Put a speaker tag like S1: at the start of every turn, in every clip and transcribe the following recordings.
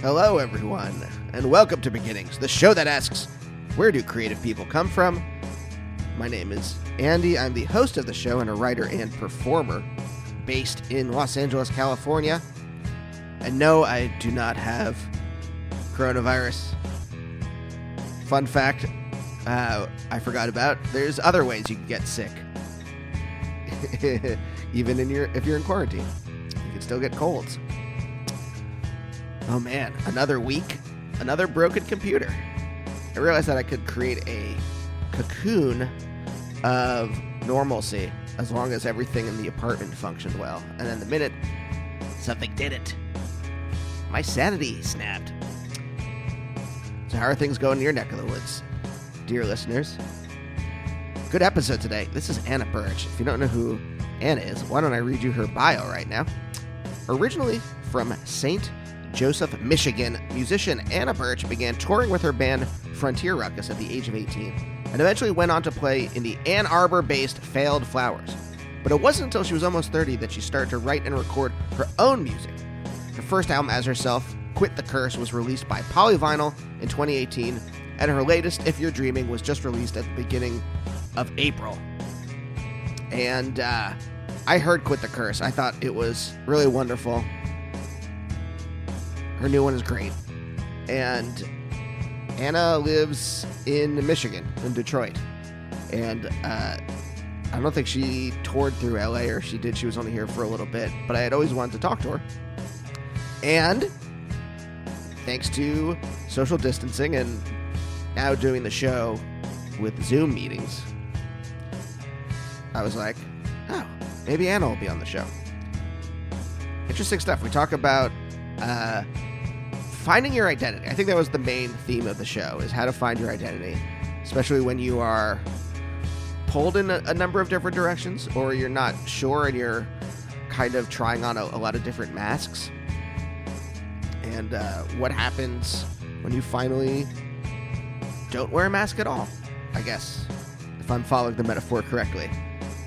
S1: Hello, everyone, and welcome to Beginnings, the show that asks, where do creative people come from? My name is Andy. I'm the host of the show and a writer and performer based in Los Angeles, California. And no, I do not have coronavirus. Fun fact, I forgot about, there's other ways you can get sick. Even if you're in quarantine, you can still get colds. Oh man, another week, another broken computer. I realized that I could create a cocoon of normalcy as long as everything in the apartment functioned well. And then the minute something didn't, my sanity snapped. So how are things going in your neck of the woods, dear listeners? Good episode today. This is Anna Burch. If you don't know who Anna is, why don't I read you her bio right now? Originally from St. Joseph, Michigan, musician Anna Burch began touring with her band Frontier Ruckus at the age of 18 and eventually went on to play in the Ann Arbor-based Failed Flowers. But it wasn't until she was almost 30 that she started to write and record her own music. Her first album as herself, Quit the Curse, was released by Polyvinyl in 2018, and her latest, If You're Dreaming, was just released at the beginning of April. And I heard Quit the Curse. I thought it was really wonderful. Her new one is great. And Anna lives in Michigan, in Detroit. And I don't think she toured through LA, or she did. She was only here for a little bit. But I had always wanted to talk to her. And thanks to social distancing and now doing the show with Zoom meetings, I was like, oh, maybe Anna will be on the show. Interesting stuff. We talk about finding your identity. I think that was the main theme of the show, is how to find your identity, especially when you are pulled in a number of different directions, or you're not sure and you're kind of trying on a lot of different masks. And what happens when you finally don't wear a mask at all, I guess, if I'm following the metaphor correctly.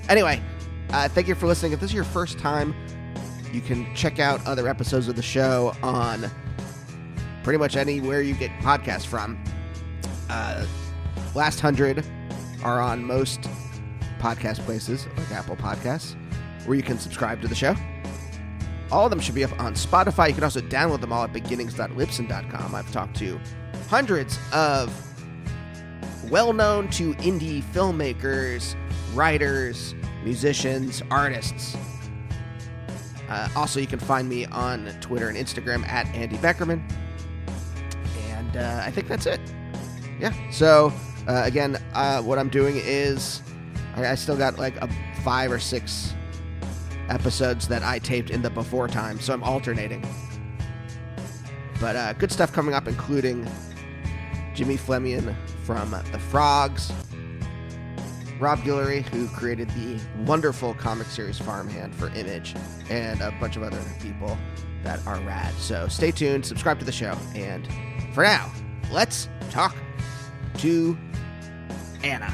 S1: Anyway, thank you for listening. If this is your first time, you can check out other episodes of the show on pretty much anywhere you get podcasts from. Last 100 are on most podcast places, like Apple Podcasts, where you can subscribe to the show. All of them should be up on Spotify. You can also download them all at beginnings.libsyn.com. I've talked to hundreds of well-known to indie filmmakers, writers, musicians, artists. Also, you can find me on Twitter and Instagram at Andy Beckerman. And I think that's it. Yeah. So, again, what I'm doing is I still got like 5 or 6 episodes that I taped in the before time, so I'm alternating. But good stuff coming up, including Jimmy Flemian from The Frogs, Rob Guillory, who created the wonderful comic series Farmhand for Image, and a bunch of other people that are rad. So stay tuned, subscribe to the show, and for now, let's talk to Anna.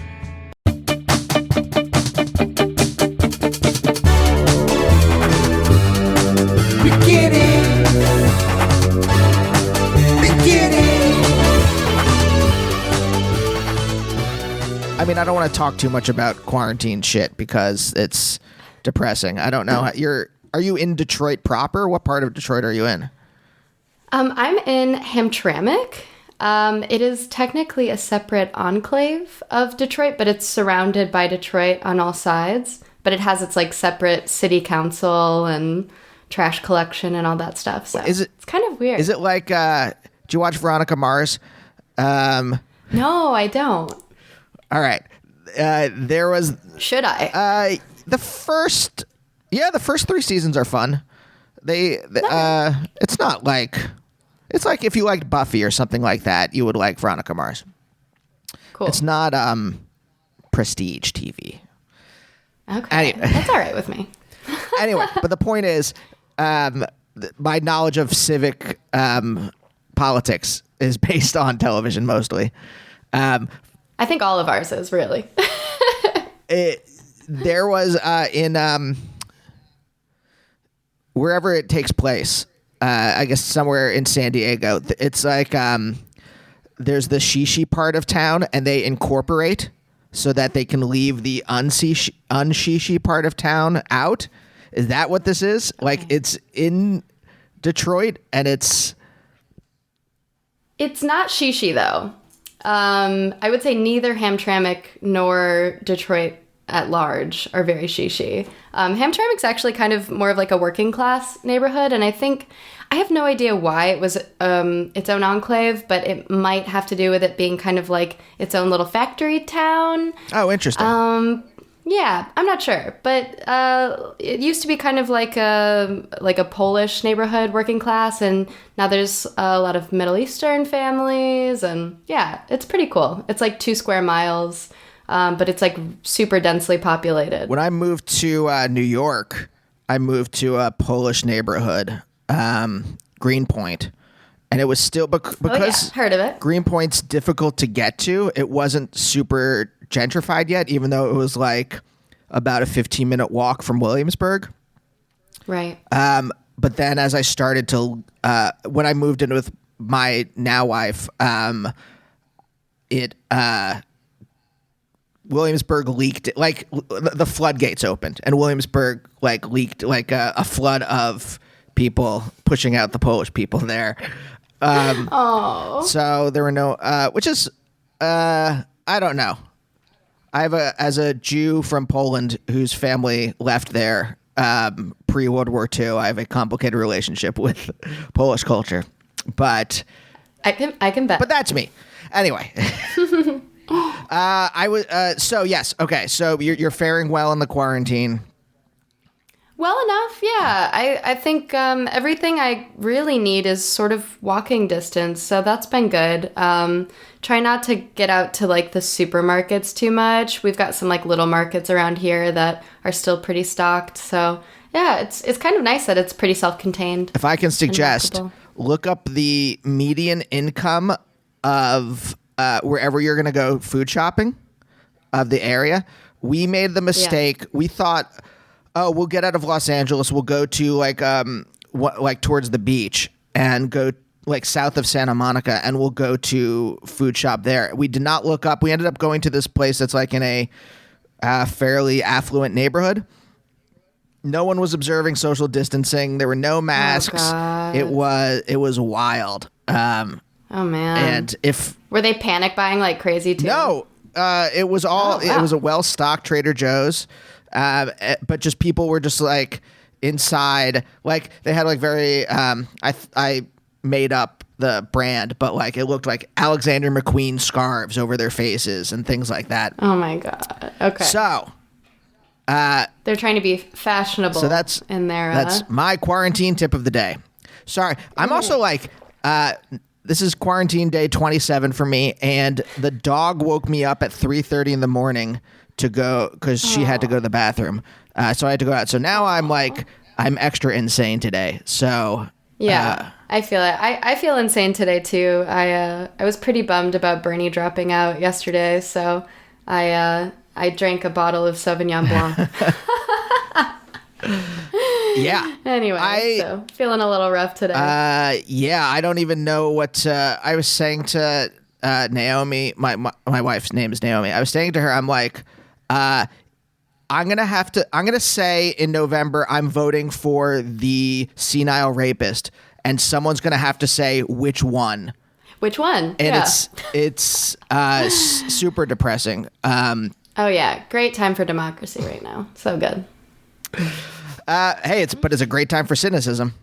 S1: I mean, I don't want to talk too much about quarantine shit because it's depressing. I don't know. Are you in Detroit proper? What part of Detroit are you in?
S2: I'm in Hamtramck. It is technically a separate enclave of Detroit, but it's surrounded by Detroit on all sides. But it has its like separate city council and trash collection and all that stuff. So it's kind of weird.
S1: Is it like, do you watch Veronica Mars?
S2: No, I don't.
S1: All right. There was...
S2: Should I?
S1: The first 3 seasons are fun. It's not like... It's like if you liked Buffy or something like that, you would like Veronica Mars.
S2: Cool.
S1: It's not prestige TV.
S2: Okay. That's all right with me.
S1: Anyway, but the point is, my knowledge of civic politics is based on television mostly.
S2: I think all of ours is, really.
S1: There was in wherever it takes place, I guess somewhere in San Diego. It's like there's the shishi part of town, and they incorporate so that they can leave the unshishi part of town out. Is that what this is? Okay. Like, it's in Detroit, and it's
S2: not shishi, though. I would say neither Hamtramck nor Detroit at large are very shishi. Hamtramck's actually kind of more of like a working class neighborhood, and I have no idea why it was its own enclave, but it might have to do with it being kind of like its own little factory town.
S1: Oh, interesting.
S2: Yeah, I'm not sure, but it used to be kind of like a Polish neighborhood, working class, and now there's a lot of Middle Eastern families, and yeah, it's pretty cool. It's like 2 square miles, but it's like super densely populated.
S1: When I moved to New York, I moved to a Polish neighborhood, Greenpoint, and it was still because
S2: heard of it.
S1: Greenpoint's difficult to get to. It wasn't super gentrified yet, even though it was like about a 15-minute walk from Williamsburg.
S2: Right.
S1: But then as I started to, when I moved in with my now wife, Williamsburg leaked, like the floodgates opened, and Williamsburg like leaked like a flood of people pushing out the Polish people there. So there were no, which is, I don't know. As a Jew from Poland whose family left there pre-World War II, I have a complicated relationship with Polish culture. But
S2: I can bet.
S1: But that's me. Anyway. So yes, okay. So you're faring well in the quarantine.
S2: Well enough, yeah. I think everything I really need is sort of walking distance, so that's been good. Try not to get out to like the supermarkets too much. We've got some like little markets around here that are still pretty stocked, so yeah, it's kind of nice that it's pretty self-contained.
S1: If I can suggest, look up the median income of wherever you're going to go food shopping of the area. We made the mistake. Yeah. We thought, oh, we'll get out of Los Angeles. We'll go to like towards the beach and go like south of Santa Monica, and we'll go to food shop there. We did not look up. We ended up going to this place that's like in a fairly affluent neighborhood. No one was observing social distancing. There were no masks.
S2: Oh,
S1: it was wild.
S2: Oh man!
S1: And
S2: were they panic buying like crazy too?
S1: No, it was all. It was a well-stocked Trader Joe's, but just people were just like inside. Like they had like very. I made up the brand, but like it looked like Alexander McQueen scarves over their faces and things like that.
S2: Oh my god! Okay.
S1: So.
S2: They're trying to be fashionable.
S1: So that's my quarantine tip of the day. Sorry, I'm also like. This is quarantine day 27 for me, and the dog woke me up at 3:30 in the morning to go because she had to go to the bathroom. So I had to go out. So now I'm extra insane today. So
S2: yeah, I feel it. I feel insane today too. I was pretty bummed about Bernie dropping out yesterday, so I drank a bottle of Sauvignon Blanc.
S1: Yeah.
S2: Anyway, so feeling a little rough today.
S1: Yeah, I don't even know what I was saying to Naomi. My wife's name is Naomi. I was saying to her, I'm like, I'm gonna say in November I'm voting for the senile rapist, and someone's gonna have to say which one.
S2: Which one?
S1: And it's super depressing.
S2: Oh yeah, great time for democracy right now. So good.
S1: Hey, it's a great time for cynicism.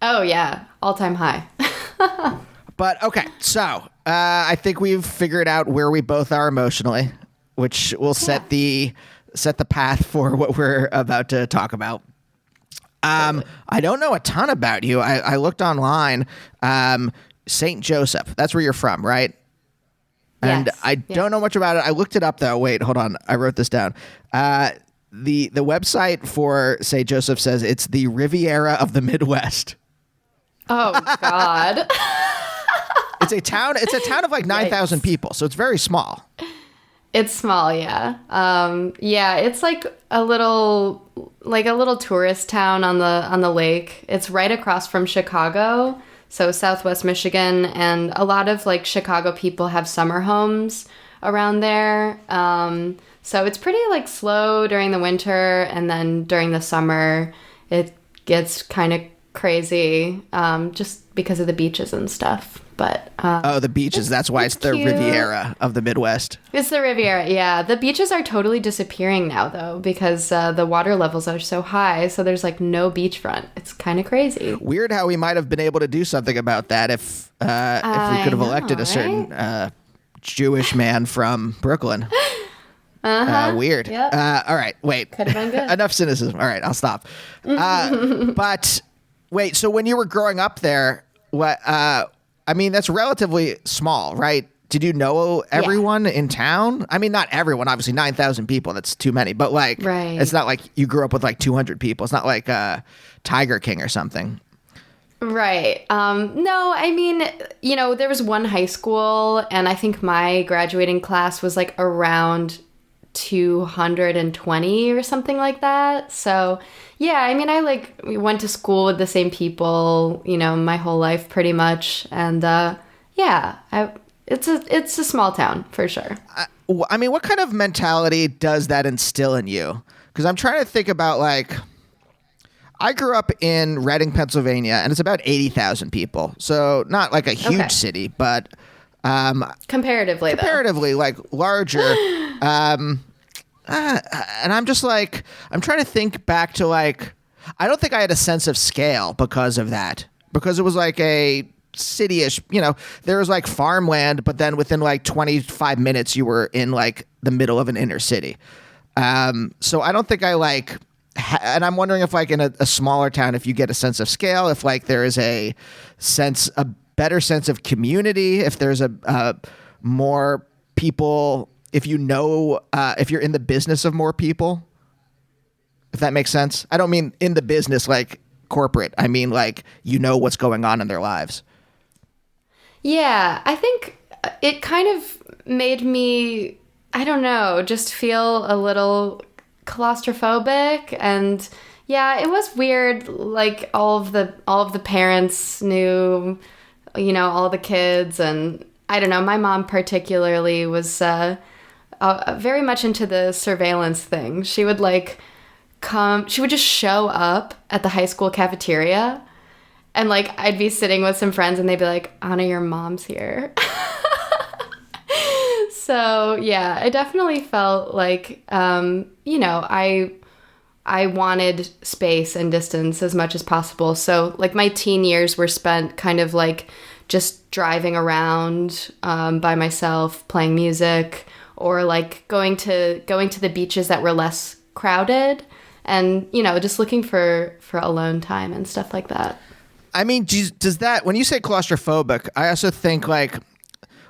S2: Oh yeah, all-time high.
S1: But okay, so I think we've figured out where we both are emotionally, which will set the path for what we're about to talk about. I don't know a ton about you. I looked online. St. Joseph, that's where you're from, right? And
S2: yes.
S1: I don't know much about it. I looked it up though. Wait, hold on. I wrote this down. The website for St. Joseph says it's the Riviera of the Midwest.
S2: Oh God.
S1: It's a town of like 9,000 people, so it's very small.
S2: It's small, yeah. Yeah, it's like a little tourist town on the lake. It's right across from Chicago, so Southwest Michigan, and a lot of like Chicago people have summer homes around there. So it's pretty like slow during the winter, and then during the summer it gets kind of crazy, just because of the beaches and stuff. But
S1: the beaches. That's why it's the
S2: cute.
S1: Riviera of the Midwest.
S2: It's the Riviera, yeah. The beaches are totally disappearing now, though, because the water levels are so high. So there's like no beachfront. It's kind of crazy.
S1: Weird how we might have been able to do something about that if we could have elected a certain Jewish man from Brooklyn. Weird.
S2: Yep.
S1: All right, wait.
S2: Could have been good.
S1: Enough cynicism. All right, I'll stop. But wait, so when you were growing up there, what? I mean, that's relatively small, right? Did you know everyone in town? I mean, not everyone, obviously, 9,000 people. That's too many. But like, It's not like you grew up with like 200 people. It's not like Tiger King or something.
S2: Right. No, I mean, there was one high school, and I think my graduating class was like around 220 or something like that. So yeah, I mean, we went to school with the same people, my whole life pretty much. And it's a small town for sure.
S1: I mean, what kind of mentality does that instill in you? Because I'm trying to think about like, I grew up in Reading, Pennsylvania, and it's about 80,000 people. So not like a huge city, but
S2: comparatively,
S1: like larger. And I'm just like, I'm trying to think back to like, I don't think I had a sense of scale because of that, because it was like a city-ish, there was like farmland, but then within like 25 minutes you were in like the middle of an inner city. So I don't think I like, and I'm wondering if like in a smaller town, if you get a sense of scale, if like there is a better sense of community, if there's a more people, if if you're in the business of more people, if that makes sense. I don't mean in the business like corporate. I mean like what's going on in their lives.
S2: Yeah, I think it kind of made me, I don't know, just feel a little claustrophobic. And yeah, it was weird. Like all of the parents knew, all the kids, and I don't know, my mom particularly was very much into the surveillance thing. She would she would just show up at the high school cafeteria, and like I'd be sitting with some friends and they'd be like, Anna, your mom's here. So yeah, I definitely felt like, I wanted space and distance as much as possible. So like my teen years were spent kind of like just driving around by myself, playing music, or like going to the beaches that were less crowded, and just looking for alone time and stuff like that.
S1: I mean, does that, when you say claustrophobic, I also think like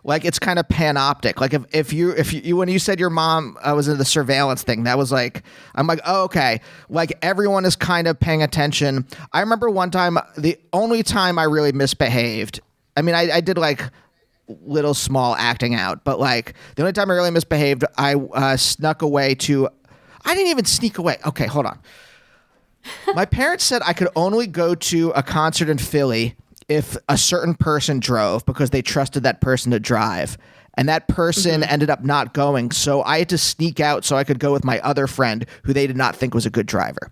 S1: it's kind of panoptic. Like if you when you said your mom was in the surveillance thing, that was like, I'm like, oh, okay. Like everyone is kind of paying attention. I remember one time, the only time I really misbehaved, I mean, I did like little small acting out, but like the only time I really misbehaved, I snuck away I didn't even sneak away. Okay, hold on. My parents said I could only go to a concert in Philly if a certain person drove, because they trusted that person to drive. And that person ended up not going. So I had to sneak out so I could go with my other friend who they did not think was a good driver.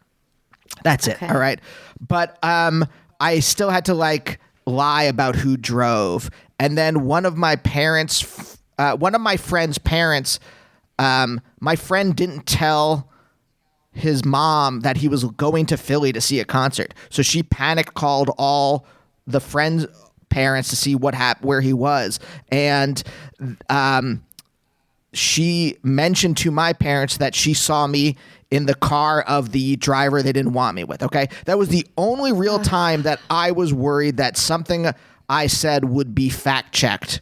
S1: That's it. All right. But I still had to like lie about who drove. And then one of my friend's parents, my friend didn't tell his mom that he was going to Philly to see a concert. So she panic called all the friends' parents to see where he was. And she mentioned to my parents that she saw me in the car of the driver they didn't want me with. Okay. That was the only real time that I was worried that something I said would be fact checked.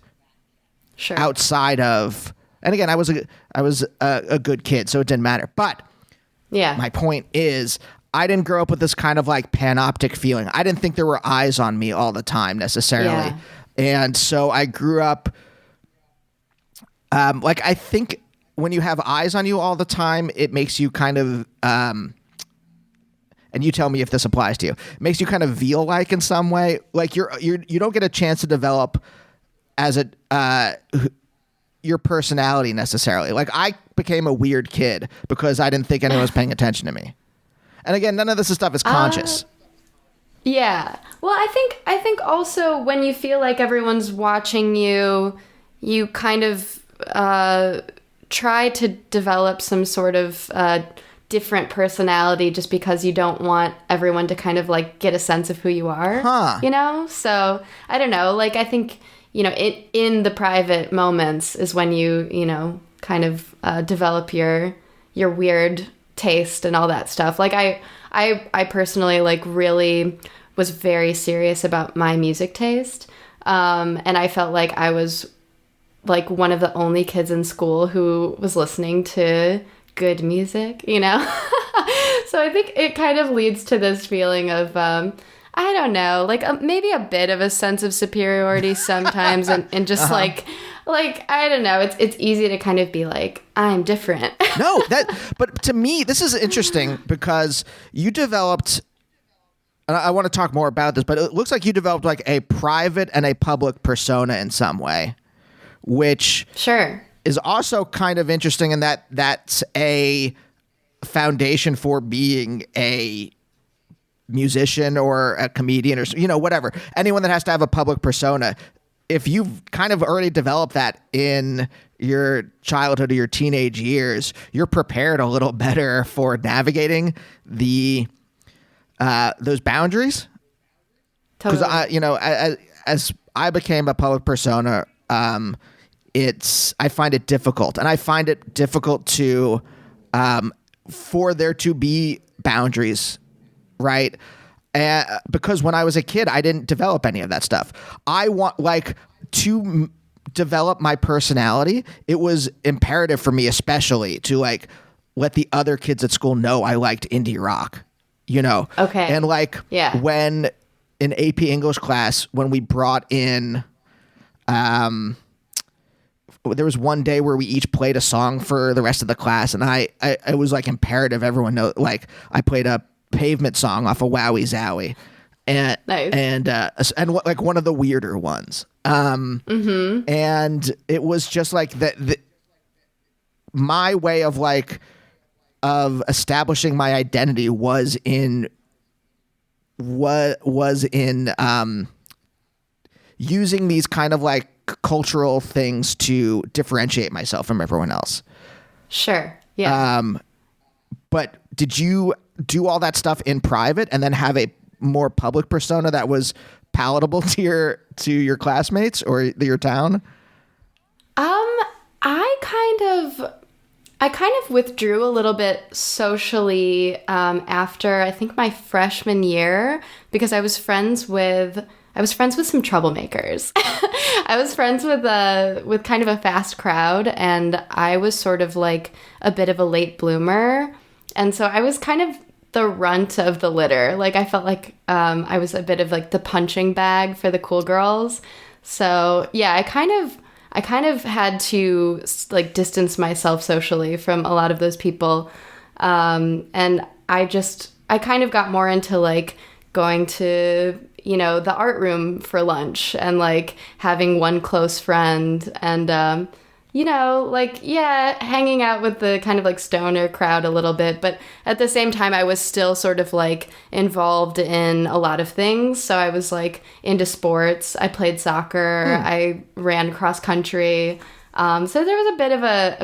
S2: Sure.
S1: Outside of, and again, I was a good kid, so it didn't matter. But
S2: yeah,
S1: my point is, I didn't grow up with this kind of like panoptic feeling. I didn't think there were eyes on me all the time necessarily. Yeah. And so I grew up, like I think when you have eyes on you all the time, it makes you kind of, and you tell me if this applies to you, it makes you kind of Veal-like in some way. Like you don't get a chance to develop as your personality necessarily. Like I became a weird kid because I didn't think anyone was paying attention to me. And again, none of this stuff is conscious.
S2: Yeah. Well, I think also when you feel like everyone's watching you, you kind of try to develop some sort of different personality just because you don't want everyone to kind of like get a sense of who you are, you know? So I don't know. Like, I think, you know, in the private moments is when you know, kind of develop your weird taste and all that stuff. Like I personally like really was very serious about my music taste. And I felt like I was like one of the only kids in school who was listening to good music, you know? So I think it kind of leads to this feeling of, I don't know, like maybe a bit of a sense of superiority sometimes and just like, I don't know, it's easy to kind of be like, I'm different.
S1: No, but to me, this is interesting because you developed, and I want to talk more about this, but it looks like you developed like a private and a public persona in some way, which
S2: sure
S1: is also kind of interesting in that that's a foundation for being a musician or a comedian or, you know, whatever. Anyone that has to have a public persona, if you've kind of already developed that in your childhood or your teenage years, you're prepared a little better for navigating the those boundaries. Because
S2: totally.
S1: you know, as I became a public persona, I find it difficult, and I find it difficult to for there to be boundaries, right? Because when I was a kid, I didn't develop any of that stuff. I want to develop my personality. It was imperative for me, especially to like let the other kids at school know I liked indie rock, you know?
S2: Okay.
S1: And like when in AP English class, when we brought in, there was one day where we each played a song for the rest of the class, and I was like imperative everyone know, like I played a Pavement song off of Wowie Zowie, and
S2: nice.
S1: and like one of the weirder ones, and it was just like my way of establishing my identity was in using these kind of like cultural things to differentiate myself from everyone else.
S2: Sure. Yeah.
S1: But did you do all that stuff in private and then have a more public persona that was palatable to your classmates or your town?
S2: I kind of withdrew a little bit socially after I think my freshman year because I was friends with some troublemakers. I was friends with kind of a fast crowd, and I was sort of like a bit of a late bloomer. And so I was kind of the runt of the litter. Like I felt like I was a bit of like the punching bag for the cool girls. So yeah, I kind of had to like distance myself socially from a lot of those people. And I kind of got more into like going to, you know, the art room for lunch and like having one close friend and, you know, like, yeah, hanging out with the kind of like stoner crowd a little bit. But at the same time, I was still sort of like involved in a lot of things. So I was like into sports. I played soccer. I ran cross country. So there was a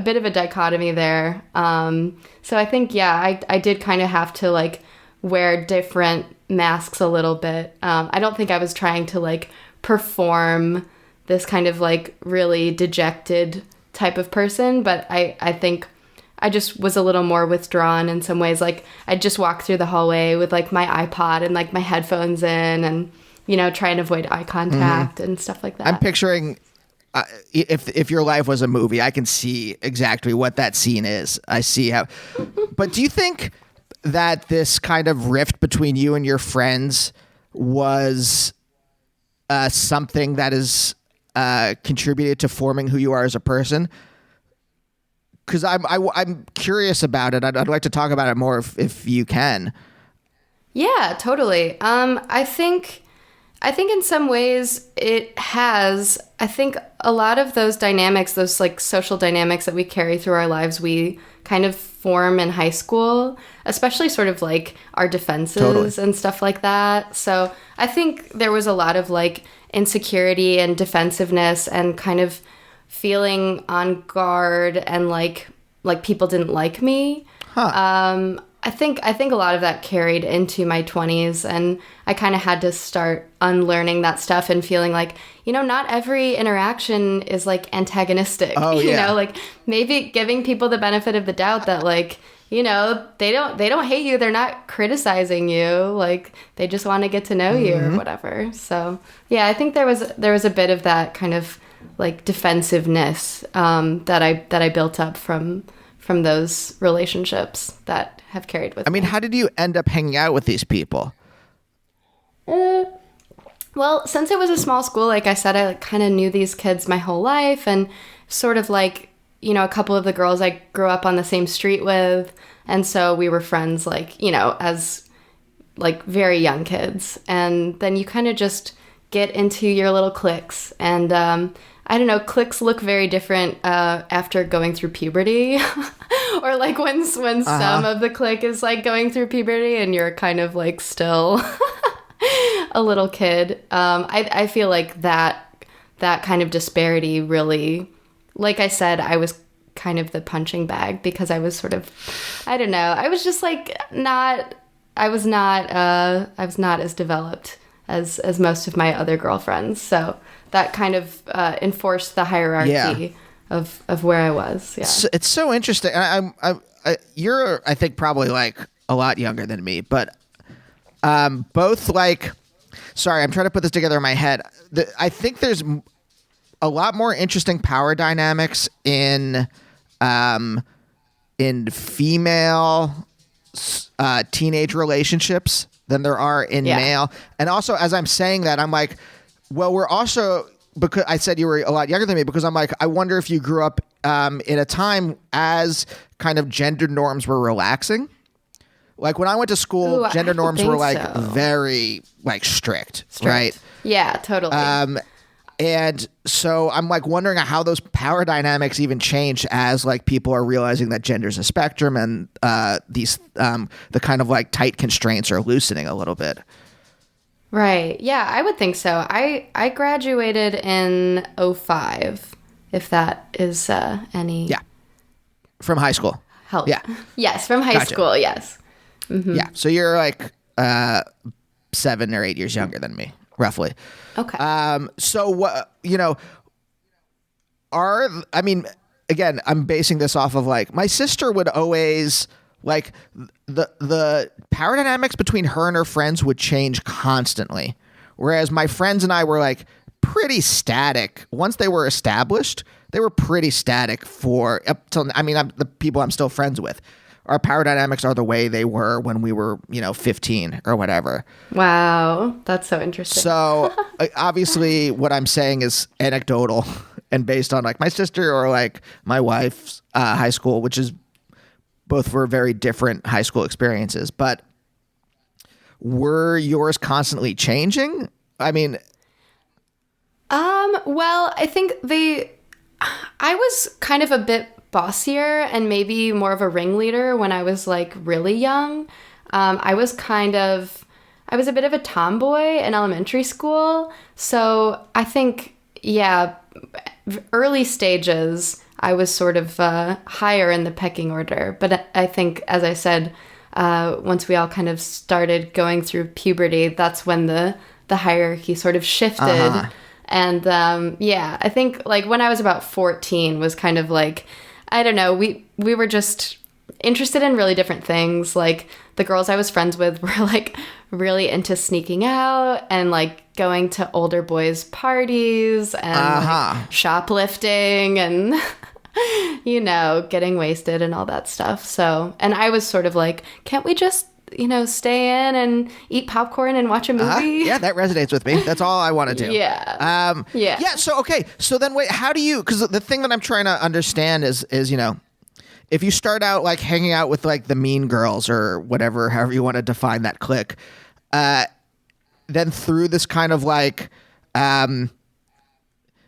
S2: bit of a dichotomy there. So I think, yeah, I did kind of have to like wear different masks a little bit. I don't think I was trying to like perform this kind of like really dejected type of person, but I think I just was a little more withdrawn in some ways. Like I'd just walk through the hallway with like my iPod and like my headphones in and, you know, try and avoid eye contact and stuff like that.
S1: I'm picturing if your life was a movie, I can see exactly what that scene is. I see how, but do you think that this kind of rift between you and your friends was something that is contributed to forming who you are as a person? because I'm curious about it. I'd like to talk about it more if you can.
S2: Yeah, totally. I think in some ways it has. I think a lot of those dynamics, those like social dynamics that we carry through our lives, we kind of form in high school, especially sort of like our defenses and stuff like that. So I think there was a lot of like insecurity and defensiveness and kind of feeling on guard and like people didn't like me. I think a lot of that carried into my 20s, and I kind of had to start unlearning that stuff and feeling like, not every interaction is like antagonistic.
S1: Oh, yeah.
S2: You know, like maybe giving people the benefit of the doubt that like, they don't hate you. They're not criticizing you. Like they just want to get to know you or whatever. So yeah, I think there was a bit of that kind of like defensiveness that I built up from those relationships that have carried with me.
S1: I mean, how did you end up hanging out with these people?
S2: Well, since it was a small school, like I said, I like, kind of knew these kids my whole life, and sort of like, a couple of the girls I grew up on the same street with, and so we were friends like, as like very young kids. And then you kind of just get into your little cliques, and I don't know, cliques look very different after going through puberty or like when some of the clique is like going through puberty and you're kind of like still a little kid. I feel like that kind of disparity really, like I said, I was kind of the punching bag because I was sort of, I don't know, I was just like I was not as developed as most of my other girlfriends. So that kind of enforced the hierarchy of where I was. Yeah,
S1: it's so interesting. You're, I think, probably like a lot younger than me, but both like. Sorry, I'm trying to put this together in my head. I think there's a lot more interesting power dynamics in female teenage relationships than there are in male. And also, as I'm saying that, I'm like, well, we're also, because I said you were a lot younger than me, because I'm like, I wonder if you grew up in a time as kind of gender norms were relaxing. Like when I went to school, gender norms were like very like strict, right?
S2: Yeah, totally.
S1: And so I'm like wondering how those power dynamics even change as like people are realizing that gender's a spectrum and these the kind of like tight constraints are loosening a little bit.
S2: Right. Yeah, I would think so. I graduated in 2005, if that is any
S1: from high school.
S2: Help. Yeah. Yes, from high school, yes. Mm-hmm.
S1: Yeah. So you're like 7 or 8 years younger than me, roughly.
S2: Okay.
S1: So what, again, I'm basing this off of like my sister would always like the power dynamics between her and her friends would change constantly. Whereas my friends and I were like pretty static. Once they were established, they were pretty static for up till, the people I'm still friends with. Our power dynamics are the way they were when we were, 15 or whatever.
S2: Wow. That's so interesting.
S1: So obviously what I'm saying is anecdotal and based on like my sister or like my wife's high school, which is both were very different high school experiences. But were yours constantly changing? Well,
S2: I think I was kind of a bit bossier and maybe more of a ringleader when I was like really young. I was a bit of a tomboy in elementary school. So I think, early stages, I was sort of higher in the pecking order. But I think, as I said, once we all kind of started going through puberty, that's when the hierarchy sort of shifted. Uh-huh. And I think like when I was about 14 was kind of like, I don't know, we were just interested in really different things. Like the girls I was friends with were like really into sneaking out and like going to older boys' parties and like, shoplifting and getting wasted and all that stuff. So, and I was sort of like, can't we just stay in and eat popcorn and watch a movie?
S1: Yeah, that resonates with me. That's all I want to do.
S2: Yeah.
S1: Yeah. So, okay. So then wait, how do you, because the thing that I'm trying to understand is, if you start out like hanging out with like the mean girls or whatever, however you want to define that clique, then through this kind of like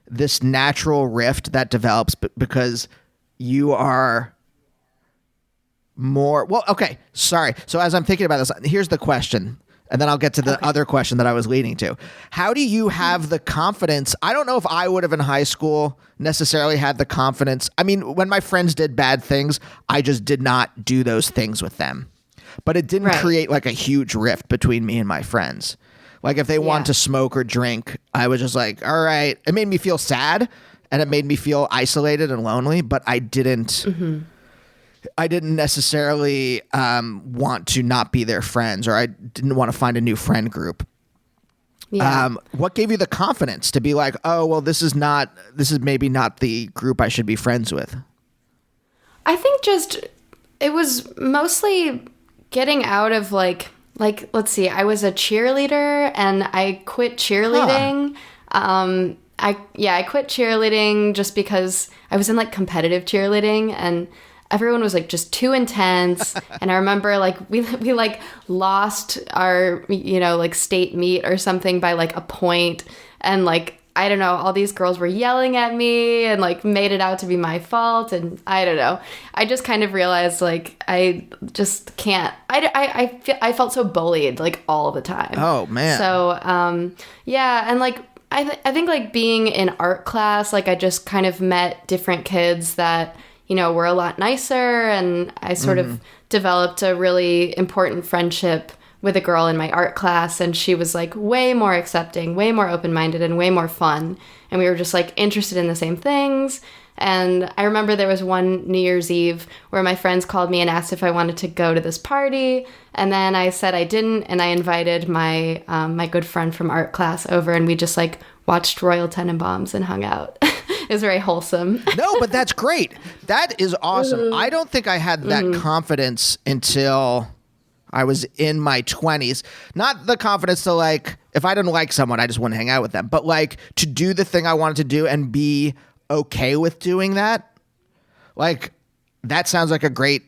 S1: this natural rift that develops because you are more okay, sorry. So as I'm thinking about this, here's the question, and then I'll get to the other question that I was leading to. How do you have the confidence? I don't know if I would have in high school necessarily had the confidence. I mean, when my friends did bad things, I just did not do those things with them. But it didn't create like a huge rift between me and my friends. Like if they wanted to smoke or drink, I was just like, all right. It made me feel sad and it made me feel isolated and lonely, but I didn't necessarily want to not be their friends, or I didn't want to find a new friend group. Yeah. What gave you the confidence to be like, oh, well, this is maybe not the group I should be friends with?
S2: I think it was mostly getting out of like, let's see, I was a cheerleader and I quit cheerleading. I quit cheerleading just because I was in like competitive cheerleading and everyone was like just too intense. And I remember like we like lost our, like state meet or something by like a point. And like, I don't know, all these girls were yelling at me and like made it out to be my fault. And I don't know. I just kind of realized like I just can't. I felt so bullied like all the time.
S1: Oh man.
S2: So and like I think like being in art class, like I just kind of met different kids that were a lot nicer, and I sort of developed a really important friendship with a girl in my art class, and she was like way more accepting, way more open-minded, and way more fun. And we were just like interested in the same things. And I remember there was one New Year's Eve where my friends called me and asked if I wanted to go to this party. And then I said I didn't, and I invited my my good friend from art class over, and we just like watched Royal Tenenbaums and hung out. It was very wholesome.
S1: No, but that's great. That is awesome. I don't think I had that confidence until I was in my 20s. Not the confidence to like, if I didn't like someone, I just wouldn't hang out with them. But like to do the thing I wanted to do and be okay with doing that. Like that sounds like a great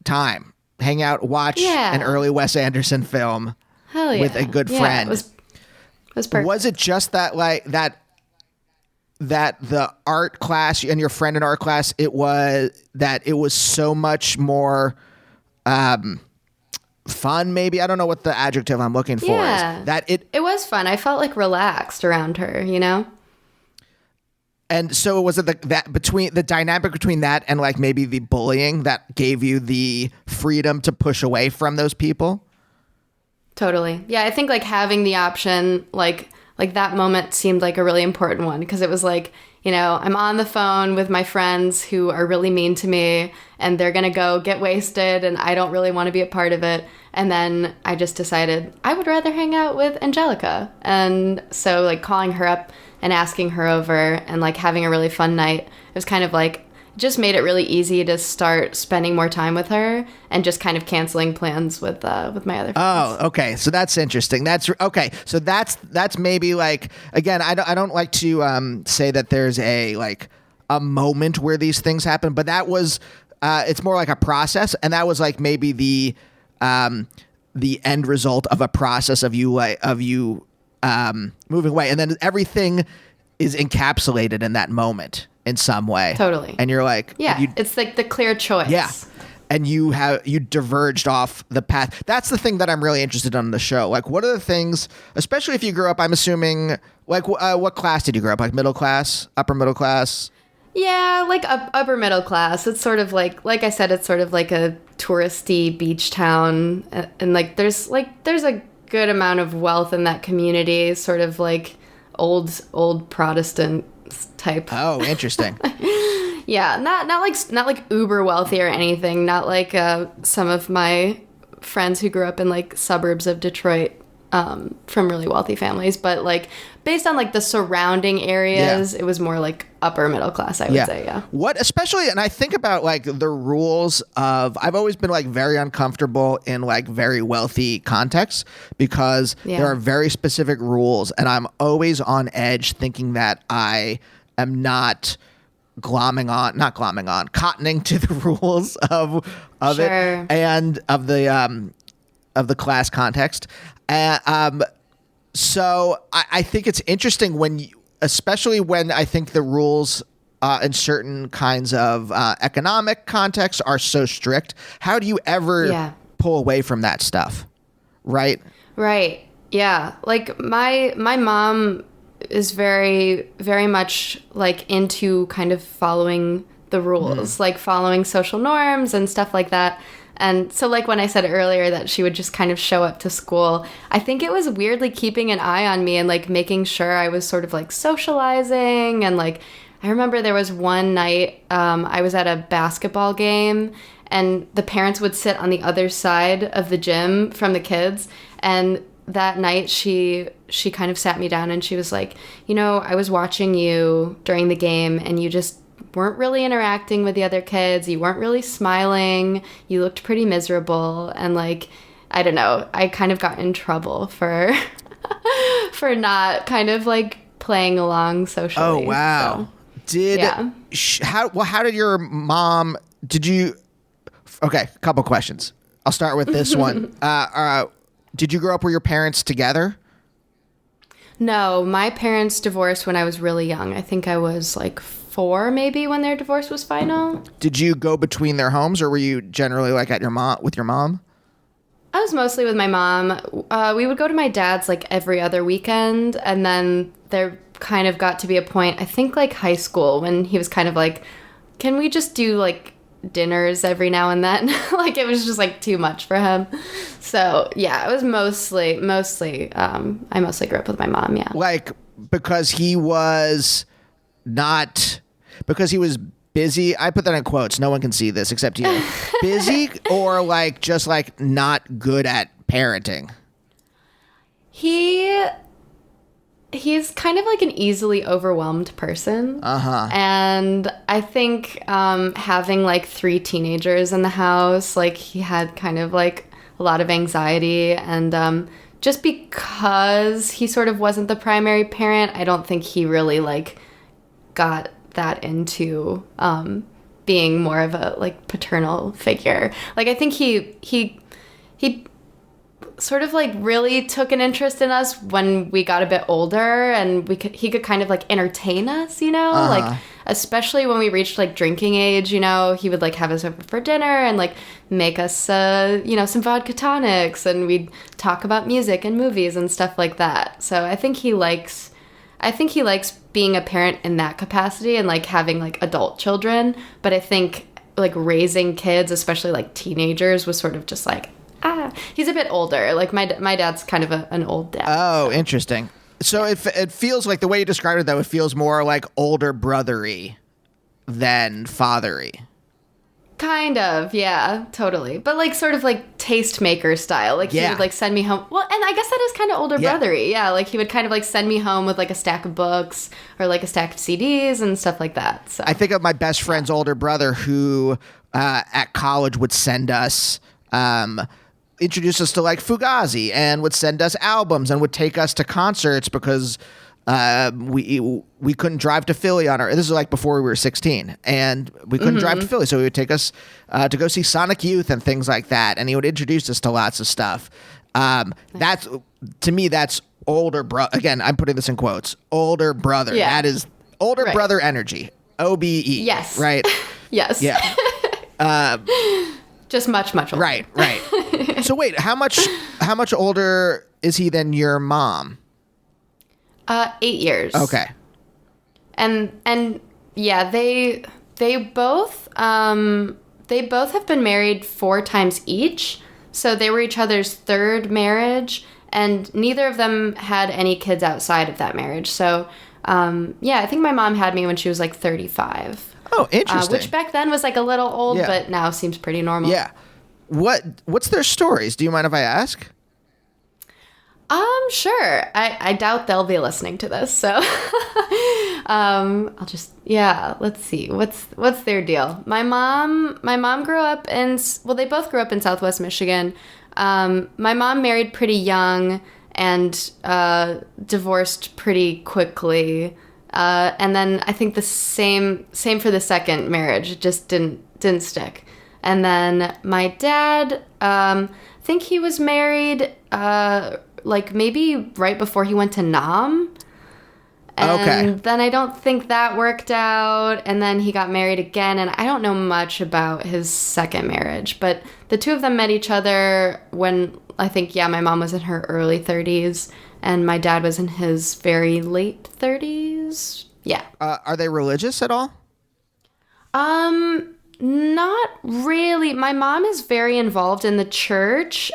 S1: time. Hang out, watch an early Wes Anderson film with a good friend.
S2: It was perfect.
S1: Was it just that like that the art class and your friend in art class, it was so much more fun, maybe? I don't know what the adjective I'm looking for is. That it
S2: was fun. I felt like relaxed around her,
S1: And so was it that between the dynamic between that and like maybe the bullying that gave you the freedom to push away from those people?
S2: Totally. Yeah, I think like having the option, like that moment seemed like a really important one, because it was like, I'm on the phone with my friends who are really mean to me and they're going to go get wasted and I don't really want to be a part of it. And then I just decided I would rather hang out with Angelica. And so like calling her up and asking her over and like having a really fun night, it was kind of like, just made it really easy to start spending more time with her and just kind of canceling plans with my other friends.
S1: Oh, okay. So that's interesting. That's okay. So that's maybe like, again, I don't like to say that there's a moment where these things happen, but that was it's more like a process, and that was like maybe the end result of a process of you moving away, and then everything is encapsulated in that moment in some way.
S2: Totally.
S1: And you're like,
S2: it's like the clear choice.
S1: Yeah. And you diverged off the path. That's the thing that I'm really interested in on the show. Like, what are the things, especially if you grew up, I'm assuming, like, what class did you grow up? Like middle class, upper middle class?
S2: Yeah, like upper middle class. It's sort of like I said, it's sort of like a touristy beach town. And like, there's a good amount of wealth in that community, sort of like old Protestant type.
S1: Oh, interesting.
S2: Yeah, not like uber wealthy or anything. Not like some of my friends who grew up in like suburbs of Detroit from really wealthy families, but like based on like the surrounding areas, it was more like upper middle class, I would say. Yeah.
S1: What especially, and I think about like the rules of, I've always been like very uncomfortable in like very wealthy contexts because there are very specific rules, and I'm always on edge thinking that I am not not glomming on, cottoning to the rules of
S2: Sure.
S1: it and of the class context. So I think it's interesting especially when I think the rules in certain kinds of economic contexts are so strict. How do you ever pull away from that stuff? Right.
S2: Right. Yeah. Like my mom is very, very much like into kind of following the rules, like following social norms and stuff like that. And so like when I said earlier that she would just kind of show up to school, I think it was weirdly keeping an eye on me and like making sure I was sort of like socializing. And like I remember there was one night I was at a basketball game and the parents would sit on the other side of the gym from the kids. And that night she kind of sat me down and she was like, you know, I was watching you during the game and you just weren't really interacting with the other kids. You weren't really smiling. You looked pretty miserable. And like, I don't know, I kind of got in trouble for for not kind of like playing along socially.
S1: Oh, wow.
S2: So,
S1: How did your mom, okay, a couple questions. I'll start with this one. Did you grow up with your parents together?
S2: No, my parents divorced when I was really young. I think I was like 4 maybe when their divorce was final.
S1: Did you go between their homes or were you generally like with your mom?
S2: I was mostly with my mom. We would go to my dad's like every other weekend, and then there kind of got to be a point, I think like high school, when he was kind of like, can we just do like dinners every now and then? Like it was just like too much for him. So yeah, it was mostly I mostly grew up with my mom. Yeah.
S1: Like because he was busy. I put that in quotes. No one can see this except you. Busy or like just like not good at parenting.
S2: He's kind of like an easily overwhelmed person. And I think having like 3 teenagers in the house, like he had kind of like a lot of anxiety. And just because he sort of wasn't the primary parent, I don't think he really like got that into being more of a like paternal figure. Like I think he sort of like really took an interest in us when we got a bit older, and he could kind of like entertain us, you know, like especially when we reached like drinking age, you know, he would like have us over for dinner and like make us you know, some vodka tonics, and we'd talk about music and movies and stuff like that. So I think he likes being a parent in that capacity and like having like adult children, but I think like raising kids, especially like teenagers, was sort of just like he's a bit older. Like my dad's kind of an old dad.
S1: Oh, so. Interesting. So it feels like the way you described it, though, it feels more like older brothery than fathery.
S2: Kind of, yeah, totally. But like sort of like tastemaker style. Like he would like send me home. Well, and I guess that is kind of older brothery. Yeah, like he would kind of like send me home with like a stack of books or like a stack of CDs and stuff like that. So
S1: I think of my best friend's older brother who at college would send us introduce us to like Fugazi and would send us albums and would take us to concerts because we couldn't drive to Philly this is like before we were 16 and we couldn't drive to Philly. So he would take us to go see Sonic Youth and things like that. And he would introduce us to lots of stuff. That's, to me, that's older brother. Again, I'm putting this in quotes, older brother. Yeah. That is older brother energy. OBE.
S2: Yes.
S1: Right.
S2: Yes.
S1: Yeah.
S2: Just much older.
S1: Right. So wait, how much older is he than your mom?
S2: 8 years.
S1: Okay.
S2: And yeah, they both have been married 4 times each. So they were each other's 3rd marriage, and neither of them had any kids outside of that marriage. So yeah, I think my mom had me when she was like 35.
S1: Oh, interesting.
S2: Which back then was like a little old, but now seems pretty normal.
S1: Yeah. What's their stories? Do you mind if I ask?
S2: Sure. I doubt they'll be listening to this, so I'll just let's see. What's their deal? My mom grew up they both grew up in Southwest Michigan. My mom married pretty young and divorced pretty quickly. And then I think the same for the second marriage. It just didn't stick. And then my dad, I think he was married like maybe right before he went to Nam. And then I don't think that worked out. And then he got married again. And I don't know much about his second marriage. But the two of them met each other when I think, my mom was in her early 30s. And my dad was in his very late 30s. Yeah.
S1: Are they religious at all?
S2: Not really. My mom is very involved in the church.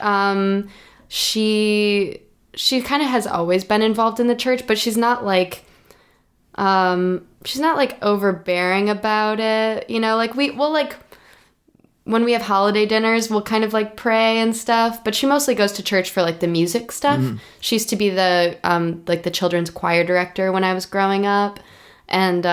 S2: She kind of has always been involved in the church, but she's not like overbearing about it. You know, like we'll like when we have holiday dinners, we'll kind of like pray and stuff, but she mostly goes to church for like the music stuff. Mm-hmm. She used to be the like the children's choir director when I was growing up. And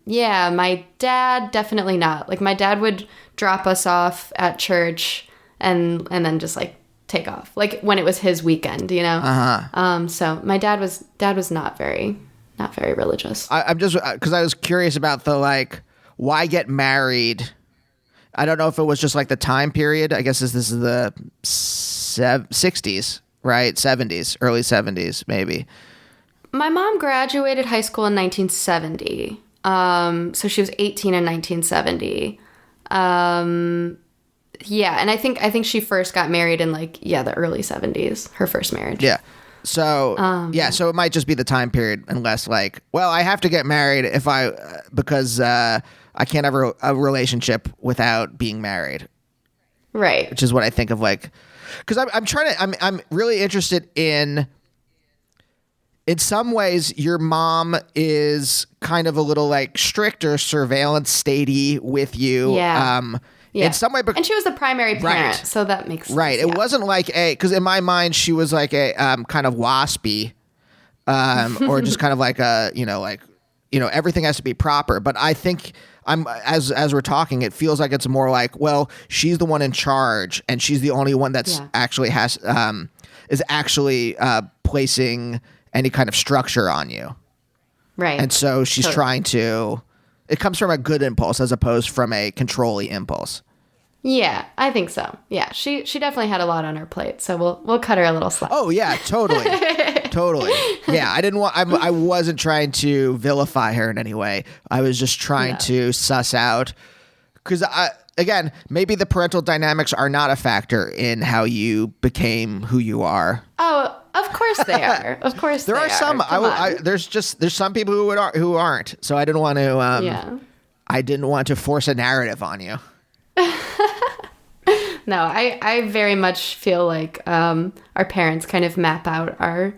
S2: my dad definitely not. Like my dad would drop us off at church and then just like take off. Like when it was his weekend, you know. Uh-huh. So my dad was not very religious.
S1: I'm just because I was curious about the like why get married. I don't know if it was just like the time period. I guess this is the 60s, right? 70s, early 70s, maybe.
S2: My mom graduated high school in 1970. So she was 18 in 1970. And I think she first got married in like, the early 70s, her first marriage.
S1: Yeah. So, so it might just be the time period unless like, well, I have to get married because I can't have a relationship without being married.
S2: Right.
S1: Which is what I think of like, because I'm really interested in some ways, your mom is kind of a little like stricter surveillance statey with you.
S2: Yeah.
S1: In some way,
S2: and she was the primary parent, so that makes sense.
S1: Right. It wasn't like because in my mind she was like a kind of waspy, or just kind of like everything has to be proper. But I think as we're talking, it feels like it's more like, well, she's the one in charge, and she's the only one that's actually is actually placing any kind of structure on you.
S2: Right.
S1: And so she's trying to, it comes from a good impulse as opposed from a controlling impulse.
S2: Yeah, I think so. Yeah, she definitely had a lot on her plate, so we'll cut her a little slack.
S1: Oh yeah, totally. Totally. Yeah, I wasn't trying to vilify her in any way. I was just trying to suss out, because again, maybe the parental dynamics are not a factor in how you became who you are.
S2: Oh, of course they are. Of course
S1: there are some. There's some people who aren't. So I didn't want to. I didn't want to force a narrative on you.
S2: No, I very much feel like our parents kind of map out our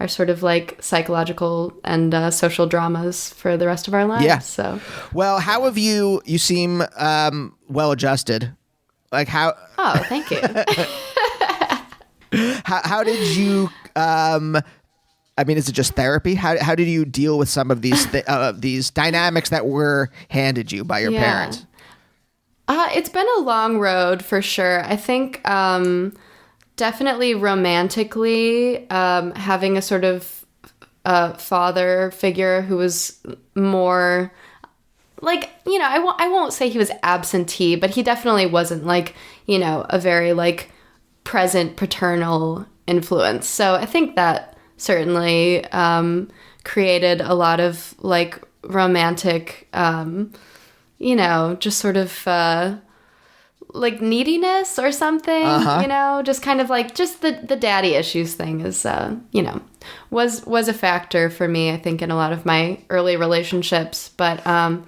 S2: sort of like psychological and social dramas for the rest of our lives. Yeah. So,
S1: well, how have you seem well adjusted? Like how?
S2: Oh, thank you.
S1: How did you? I mean, is it just therapy? How did you deal with some of these dynamics that were handed you by your parents?
S2: It's been a long road for sure. I think definitely romantically, having a sort of father figure who was more like, I won't say he was absentee, but he definitely wasn't like, a very like present paternal influence. So I think that certainly created a lot of like romantic just sort of like neediness or something, just kind of like just the daddy issues thing is, was a factor for me, I think, in a lot of my early relationships. But I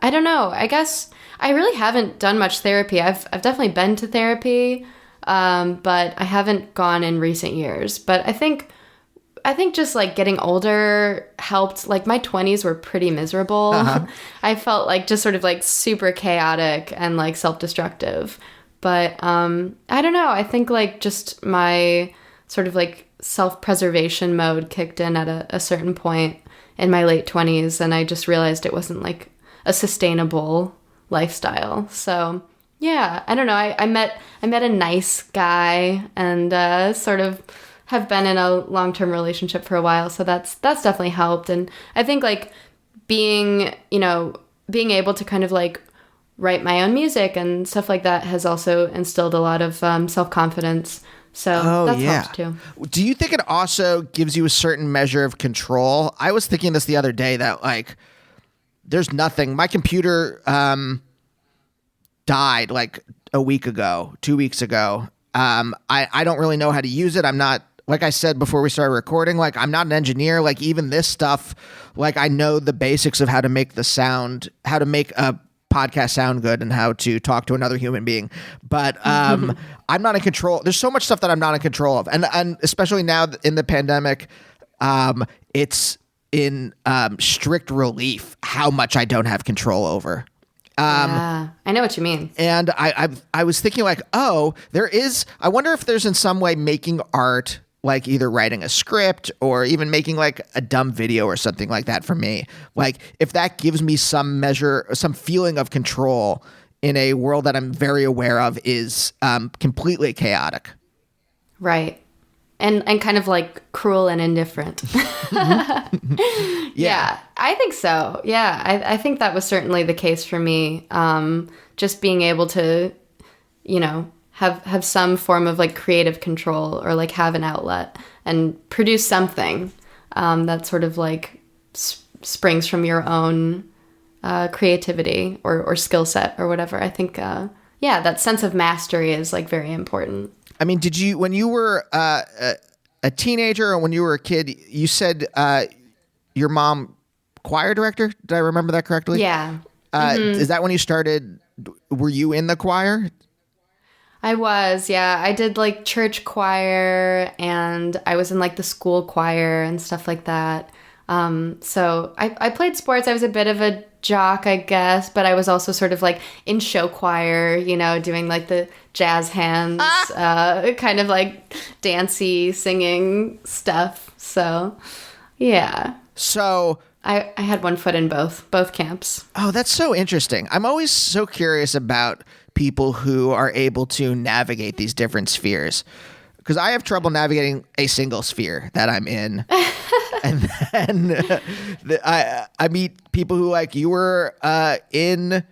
S2: don't know. I guess I really haven't done much therapy. I've definitely been to therapy, but I haven't gone in recent years. But I think just like getting older helped. Like my 20s were pretty miserable. I felt like just sort of like super chaotic and like self-destructive. But I don't know. I think like just my sort of like self-preservation mode kicked in at a certain point in my late 20s, and I just realized it wasn't like a sustainable lifestyle. So yeah, I don't know. I met a nice guy and sort of have been in a long-term relationship for a while, so that's definitely helped. And I think like being able to kind of like write my own music and stuff like that has also instilled a lot of self-confidence. So that's helped too.
S1: Do you think it also gives you a certain measure of control? I was thinking this the other day that like there's nothing. My computer died like a week ago, 2 weeks ago. I don't really know how to use it. I'm not, like I said before we started recording, like I'm not an engineer. Like even this stuff, like I know the basics of how to make the sound, how to make a podcast sound good and how to talk to another human being. But I'm not in control. There's so much stuff that I'm not in control of. And especially now in the pandemic, it's in strict relief how much I don't have control over.
S2: Yeah, I know what you mean.
S1: And I was thinking like, I wonder if there's in some way making art, like either writing a script or even making like a dumb video or something like that for me. Like if that gives me some measure, some feeling of control in a world that I'm very aware of is completely chaotic.
S2: Right. And kind of like cruel and indifferent. Yeah, I think so. Yeah, I think that was certainly the case for me. Just being able to, have some form of like creative control or like have an outlet and produce something that sort of like springs from your own creativity or skill set or whatever. I think, that sense of mastery is like very important.
S1: I mean, did you, when you were a teenager or when you were a kid, you said your mom choir director? Did I remember that correctly?
S2: Yeah.
S1: Is that when you started? Were you in the choir?
S2: I was, yeah. I did like church choir and I was in like the school choir and stuff like that. So I played sports. I was a bit of a jock, I guess, but I was also sort of like in show choir, doing like the jazz hands, kind of like dancey singing stuff. So, yeah.
S1: So
S2: I had one foot in both camps.
S1: Oh, that's so interesting. I'm always so curious about people who are able to navigate these different spheres, because I have trouble navigating a single sphere that I'm in. And then I meet people who like you were in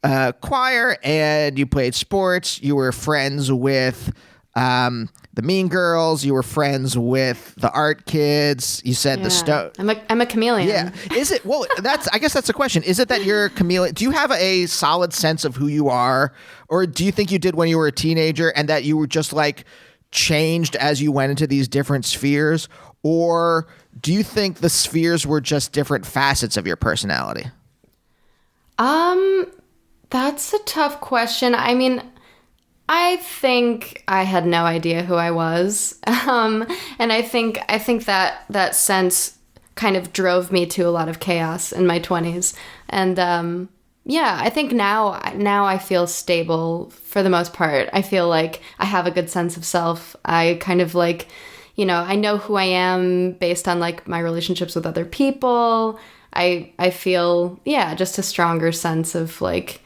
S1: choir and you played sports. You were friends with the Mean Girls. You were friends with the art kids. You said the Stone.
S2: I'm a chameleon.
S1: Yeah. Is it? Well, I guess that's the question. Is it that you're a chameleon? Do you have a solid sense of who you are, or do you think you did when you were a teenager and that you were just like changed as you went into these different spheres, or do you think the spheres were just different facets of your personality?
S2: That's a tough question. I mean, I think I had no idea who I was. And I think that sense kind of drove me to a lot of chaos in my 20s. And I think now I feel stable for the most part. I feel like I have a good sense of self. I kind of like, I know who I am based on like my relationships with other people. I feel, just a stronger sense of like,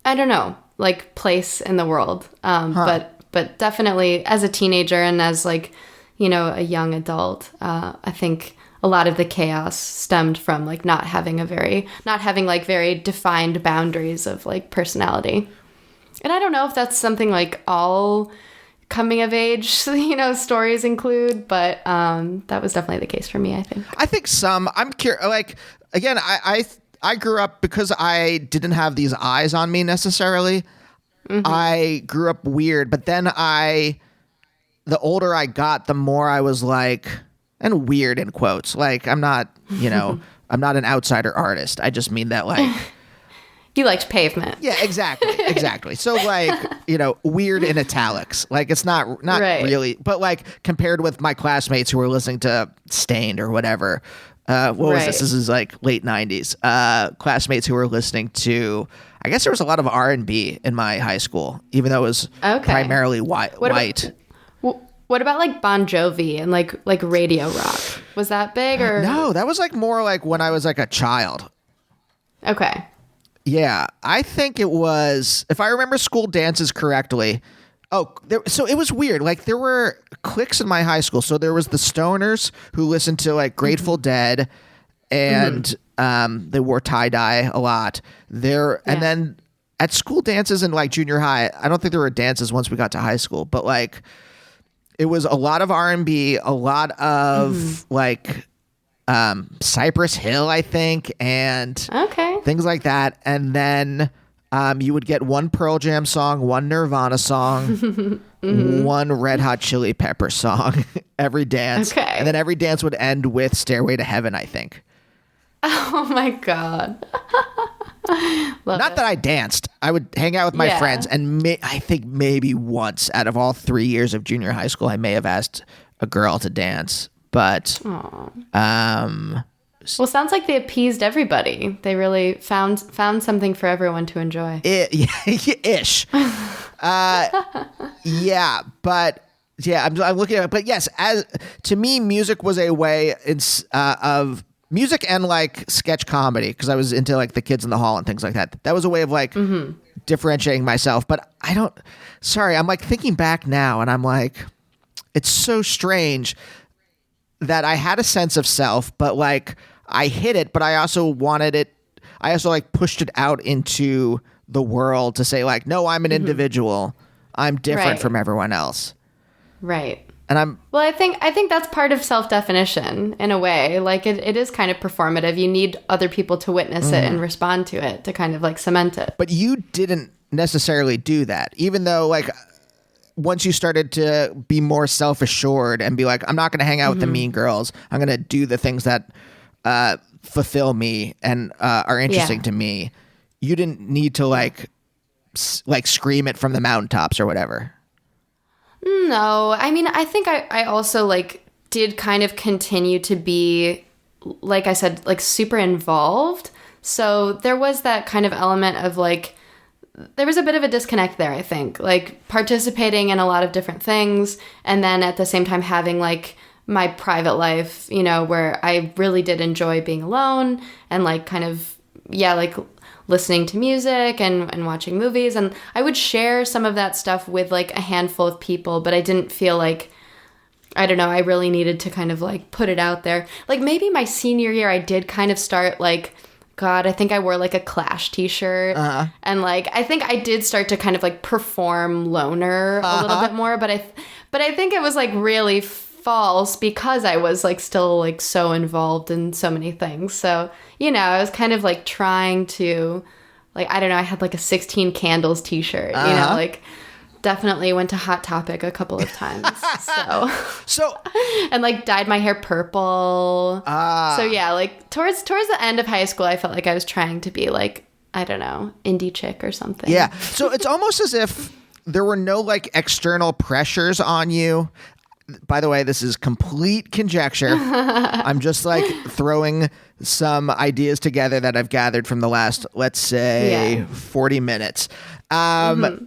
S2: I don't know, like place in the world. But definitely as a teenager and as like, a young adult, I think a lot of the chaos stemmed from like not having like very defined boundaries of like personality. And I don't know if that's something like all coming of age, stories include, but that was definitely the case for me, I think.
S1: I think I'm curious, like, again, I grew up because I didn't have these eyes on me necessarily. Mm-hmm. I grew up weird, but then the older I got, the more I was like, and weird in quotes, like I'm not, I'm not an outsider artist. I just mean that like.
S2: You liked Pavement.
S1: Yeah, exactly. So like, weird in italics. Like it's not right. Really, but like compared with my classmates who were listening to Stained or whatever. What was this? This is like late 90s. Classmates who were listening to, I guess there was a lot of R&B in my high school, even though it was primarily white.
S2: What about like Bon Jovi and like radio rock? Was that big or?
S1: No, that was like more like when I was like a child.
S2: Okay.
S1: Yeah, I think it was, if I remember school dances correctly, So it was weird. Like there were cliques in my high school. So there was the stoners who listened to like Grateful Dead, and they wore tie-dye a lot. And then at school dances in like junior high, I don't think there were dances once we got to high school, but like it was a lot of R&B, a lot of like Cypress Hill, I think, and things like that. And then you would get one Pearl Jam song, one Nirvana song, one Red Hot Chili Pepper song every dance. Okay. And then every dance would end with Stairway to Heaven, I think.
S2: Oh my God.
S1: Not that I danced. I would hang out with my friends, and I think maybe once out of all 3 years of junior high school, I may have asked a girl to dance. But
S2: well, sounds like they appeased everybody. They really found something for everyone to enjoy.
S1: Ish. Yeah, but yeah, I'm looking at it. But yes, to me, music was a way of music and like sketch comedy, because I was into like the Kids in the Hall and things like that. That was a way of like differentiating myself. But I'm like thinking back now, and I'm like, it's so strange that I had a sense of self, but like I hid it, but I also wanted it. I also like pushed it out into the world to say like, no, I'm an individual. I'm different from everyone else.
S2: Right.
S1: And
S2: I think that's part of self-definition in a way. Like it is kind of performative. You need other people to witness it and respond to it to kind of like cement it.
S1: But you didn't necessarily do that, even though like once you started to be more self-assured and be like, I'm not going to hang out with the mean girls. I'm going to do the things that fulfill me and are interesting to me. You didn't need to like scream it from the mountaintops or whatever.
S2: No, I mean, I think I also like did kind of continue to be, like I said, like super involved. So there was that kind of element of like, there was a bit of a disconnect there, I think, like participating in a lot of different things. And then at the same time having like my private life, you know, where I really did enjoy being alone and like kind of, like listening to music and watching movies. And I would share some of that stuff with like a handful of people, but I didn't feel like, I don't know, I really needed to kind of like put it out there. Like maybe my senior year, I did kind of start like, God, I think I wore like a Clash t-shirt. And like, I think I did start to kind of like perform loner a little bit more, but I think it was like really false because I was like still like so involved in so many things. So, you know, I was kind of like trying to like, I don't know, I had like a 16 Candles t-shirt, you know, like definitely went to Hot Topic a couple of times. So and like dyed my hair purple. So yeah, like towards the end of high school, I felt like I was trying to be like, I don't know, indie chick or something.
S1: Yeah. So it's almost as if there were no like external pressures on you. By the way, this is complete conjecture. I'm just like throwing some ideas together that I've gathered from the last, let's say, 40 minutes. That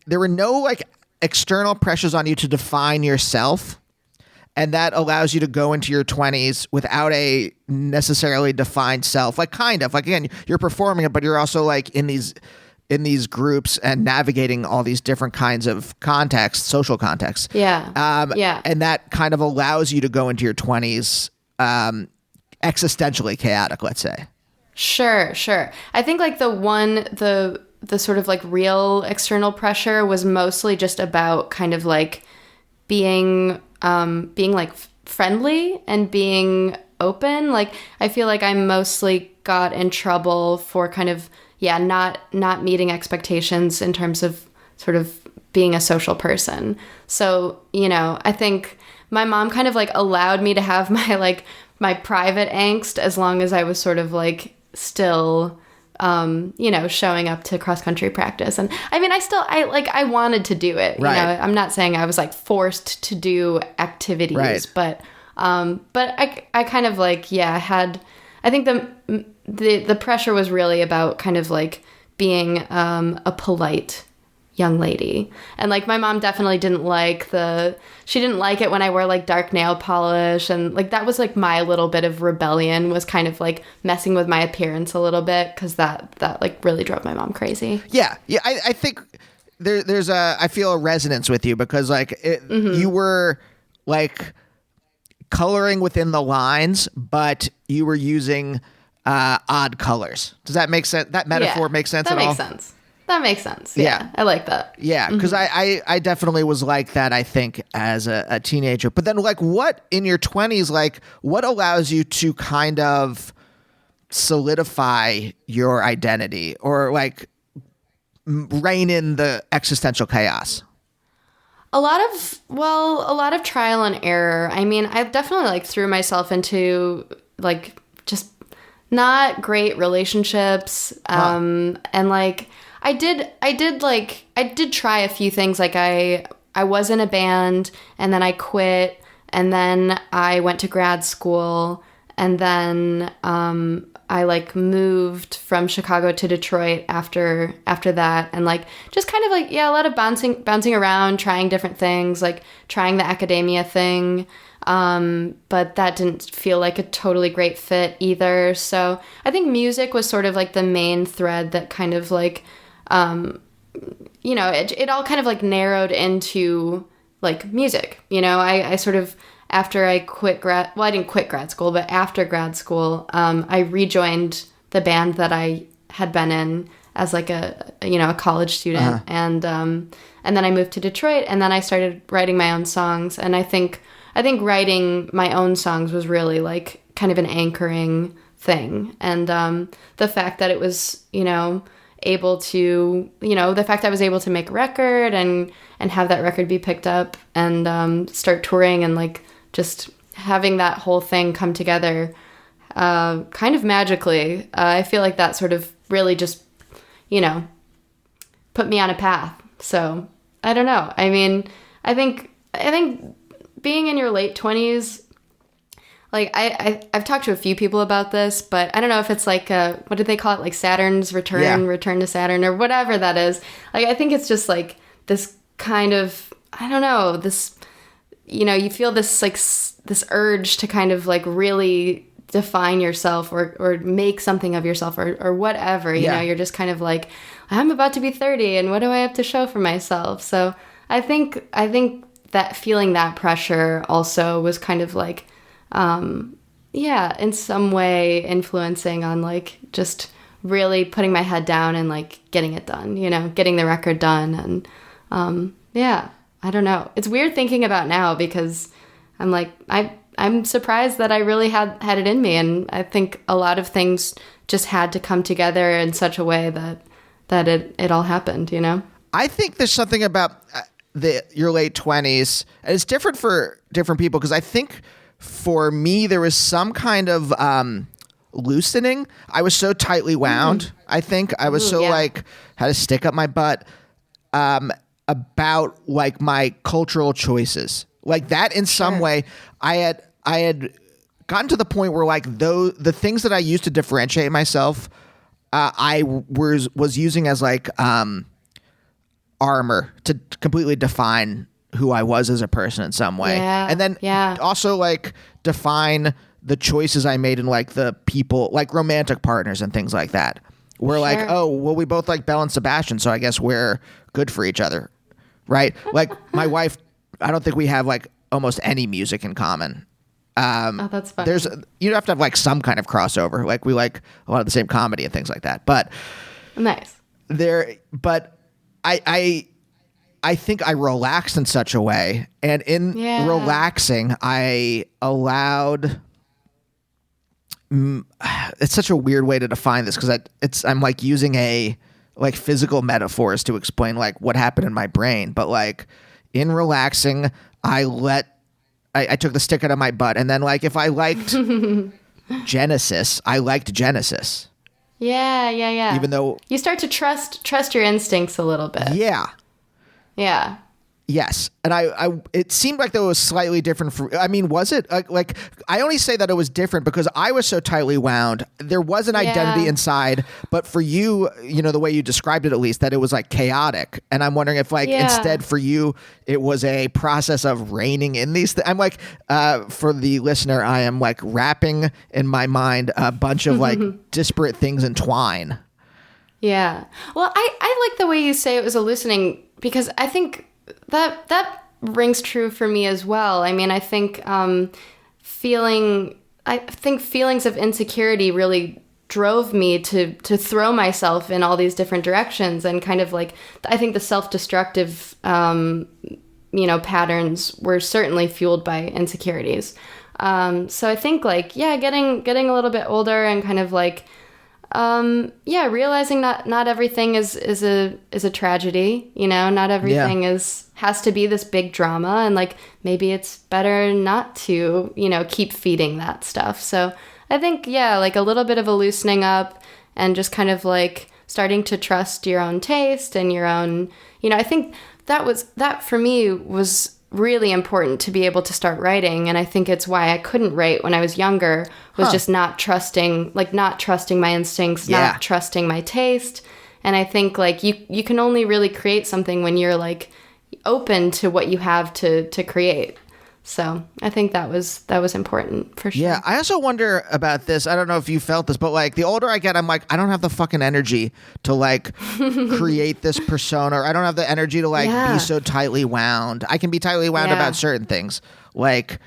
S1: there were no like external pressures on you to define yourself. And that allows you to go into your 20s without a necessarily defined self. Like kind of like, again, you're performing it, but you're also like in these groups and navigating all these different kinds of contexts, social contexts. And that kind of allows you to go into your 20s existentially chaotic, let's say.
S2: Sure. I think like the sort of like real external pressure was mostly just about kind of like being like friendly and being open. Like I feel like I mostly got in trouble for kind of not meeting expectations in terms of sort of being a social person. So, you know, I think my mom kind of like allowed me to have my private angst as long as I was sort of like still, you know, showing up to cross country practice. And I mean, I wanted to do it. Right. You know, I'm not saying I was like forced to do activities, but I kind of like, I think the pressure was really about kind of like being a polite young lady. And like my mom definitely didn't like she didn't like it when I wore like dark nail polish, and like that was like my little bit of rebellion, was kind of like messing with my appearance a little bit, because that like really drove my mom crazy.
S1: Yeah. I think there's I feel a resonance with you because like you were like coloring within the lines, but you were using odd colors. Does that make sense? That metaphor makes sense at all?
S2: That makes sense. That makes sense. Yeah. I like that.
S1: Yeah, because I definitely was like that, I think, as a teenager. But then, like, what in your 20s, like, what allows you to kind of solidify your identity or, like, rein in the existential chaos?
S2: A lot of trial and error. I mean, I definitely, like, threw myself into, like, just not great relationships. And, like... I did try a few things. Like I was in a band and then I quit and then I went to grad school and then I like moved from Chicago to Detroit after that and like just kind of like a lot of bouncing around, trying different things, like trying the academia thing. But that didn't feel like a totally great fit either. So I think music was sort of like the main thread that kind of like it all kind of like narrowed into like music, I sort of, after I I didn't quit grad school, but after grad school, I rejoined the band that I had been in as like a college student. And then I moved to Detroit and then I started writing my own songs. And I think writing my own songs was really like kind of an anchoring thing. And, the fact that it was, able to, the fact I was able to make a record and have that record be picked up and start touring and like just having that whole thing come together kind of magically. I feel like that sort of really just, put me on a path. So I don't know. I mean, I think being in your late 20s, like I've talked to a few people about this, but I don't know if it's like what did they call it? Like Saturn's return, return to Saturn or whatever that is. Like, I think it's just like this kind of, I don't know, this, you feel this like this urge to kind of like really define yourself or make something of yourself or whatever, you know, you're just kind of like, I'm about to be 30 and what do I have to show for myself? So I think that feeling that pressure also was kind of like, in some way influencing on like just really putting my head down and like getting it done, getting the record done. And, I don't know. It's weird thinking about now because I'm like, I'm surprised that I really had it in me. And I think a lot of things just had to come together in such a way that it all happened,
S1: I think there's something about your late 20s, and it's different for different people because I think for me, there was some kind of loosening. I was so tightly wound. I think I was like had a stick up my butt about like my cultural choices, like that. In some way, I had gotten to the point where like the things that I used to differentiate myself, I was using as like armor to completely define who I was as a person in some way. And then also like define the choices I made in like the people, like romantic partners and things like that. We're like, oh, well, we both like Belle and Sebastian, so I guess we're good for each other. Right? Like my wife, I don't think we have like almost any music in common.
S2: That's funny.
S1: You have to have like some kind of crossover. Like we like a lot of the same comedy and things like that. But
S2: nice.
S1: I think I relaxed in such a way, and in relaxing, I allowed. It's such a weird way to define this because I'm like using a like physical metaphors to explain like what happened in my brain, but like in relaxing, I took the stick out of my butt, and then like if I liked Genesis, I liked Genesis.
S2: Yeah.
S1: Even though
S2: you start to trust your instincts a little bit.
S1: Yeah.
S2: Yeah.
S1: Yes. And it seemed like that was slightly different was it? Like, I only say that it was different because I was so tightly wound. There was an identity inside, but for you, the way you described it, at least, that it was like chaotic. And I'm wondering if like instead for you, it was a process of reining in these I'm like, for the listener, I am like wrapping in my mind a bunch of like disparate things in twine.
S2: Yeah. Well, I like the way you say it was a loosening because I think that rings true for me as well. I mean, I think feelings of insecurity really drove me to throw myself in all these different directions, and kind of like, I think the self-destructive patterns were certainly fueled by insecurities. So I think like, getting a little bit older and kind of like, realizing that not everything is a tragedy, not everything has to be this big drama, and like, maybe it's better not to, keep feeding that stuff. So I think, like a little bit of a loosening up, and just kind of like starting to trust your own taste and your own, I think that for me was really important to be able to start writing. And I think it's why I couldn't write when I was younger, was just not trusting my instincts, not trusting my taste. And I think like you can only really create something when you're like open to what you have to create. So I think that was important for sure.
S1: Yeah, I also wonder about this. I don't know if you felt this, but like the older I get, I'm like, I don't have the fucking energy to like create this persona. Or I don't have the energy to like be so tightly wound. I can be tightly wound about certain things, like